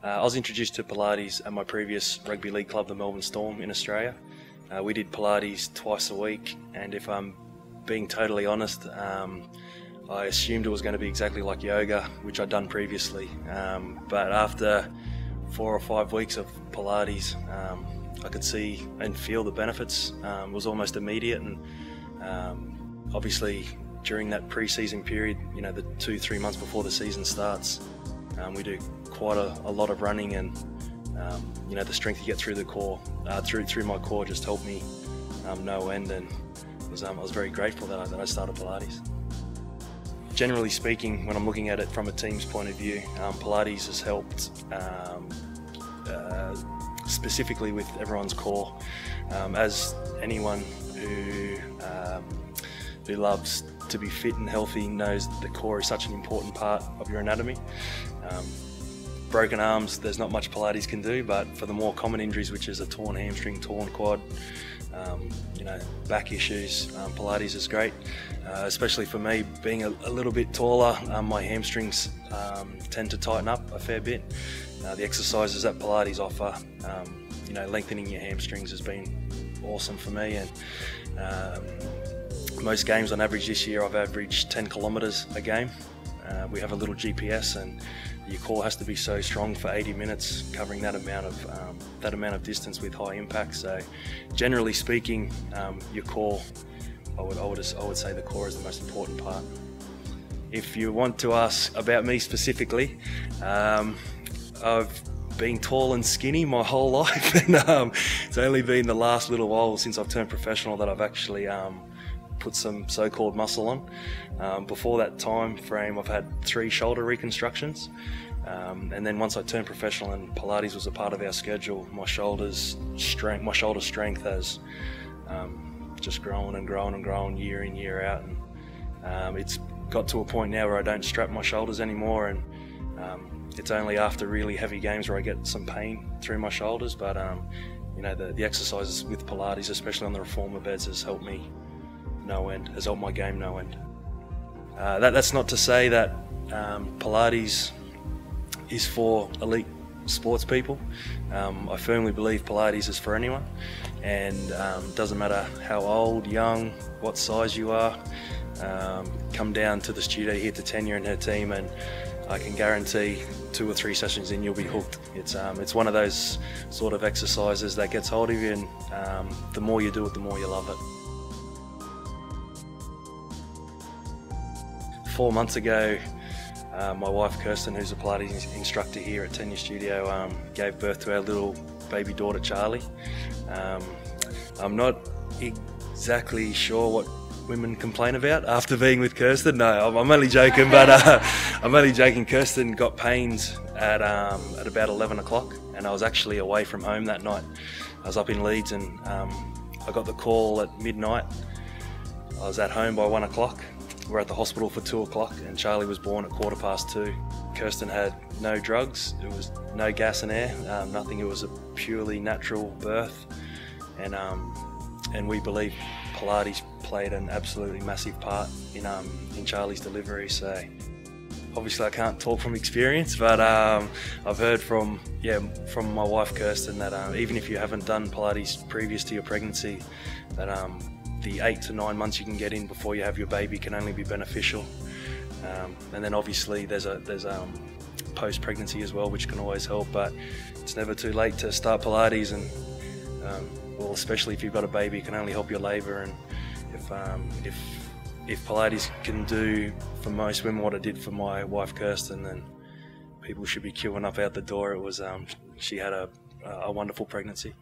I was introduced to Pilates at my previous rugby league club, the Melbourne Storm in Australia. We did Pilates twice a week, and if I'm being totally honest, I assumed it was going to be exactly like yoga, which I'd done previously. But after 4 or 5 weeks of Pilates, I could see and feel the benefits. It was almost immediate, and obviously during that pre-season period, you know, the 2-3 months before the season starts, we do quite a lot of running, and you know, the strength you get through the core, through my core, just helped me no end, and I was very grateful that I started Pilates. Generally speaking, when I'm looking at it from a team's point of view, Pilates has helped specifically with everyone's core. As anyone who loves to be fit and healthy knows, that the core is such an important part of your anatomy. Broken arms, there's not much Pilates can do, but for the more common injuries, which is a torn hamstring, torn quad, you know, back issues, Pilates is great. Especially for me, being a little bit taller, my hamstrings tend to tighten up a fair bit. The exercises that Pilates offer, you know, lengthening your hamstrings has been awesome for me, and most games on average this year I've averaged 10 kilometres a game. We have a little GPS, and your core has to be so strong for 80 minutes, covering that amount of distance with high impact. So, generally speaking, your core, I would say the core is the most important part. If you want to ask about me specifically, I've been tall and skinny my whole life, and it's only been the last little while since I've turned professional that I've actually put some so-called muscle on. Before that time frame, I've had 3 shoulder reconstructions, and then once I turned professional and Pilates was a part of our schedule, my shoulder strength has just grown and grown and grown year in, year out, and it's got to a point now where I don't strap my shoulders anymore, and it's only after really heavy games where I get some pain through my shoulders. But you know, the exercises with Pilates, especially on the reformer beds, has helped me no end, has helped my game no end. That's not to say that Pilates is for elite sports people. I firmly believe Pilates is for anyone, and doesn't matter how old, young, what size you are. Come down to the studio here to Tanya and her team, and I can guarantee 2 or 3 sessions in, you'll be hooked. It's one of those sort of exercises that gets hold of you, and the more you do it, the more you love it. 4 months ago, my wife Kirsten, who's a Pilates instructor here at Tanya Studio, gave birth to our little baby daughter Charlie. I'm not exactly sure what women complain about after being with Kirsten. No, I'm only joking, but I'm only joking. Kirsten got pains at about 11 o'clock, and I was actually away from home that night. I was up in Leeds, and I got the call at midnight. I was at home by 1 o'clock. We're at the hospital for 2 o'clock, and Charlie was born at 2:15. Kirsten had no drugs, it was no gas and air, nothing. It was a purely natural birth, and we believe Pilates played an absolutely massive part in Charlie's delivery. So obviously I can't talk from experience, but I've heard from my wife Kirsten that even if you haven't done Pilates previous to your pregnancy, that the 8 to 9 months you can get in before you have your baby can only be beneficial. And then obviously there's post-pregnancy as well, which can always help, but it's never too late to start Pilates, and well, especially if you've got a baby, it can only help your labour. And if Pilates can do for most women what it did for my wife Kirsten, then people should be queuing up out the door. She had a wonderful pregnancy.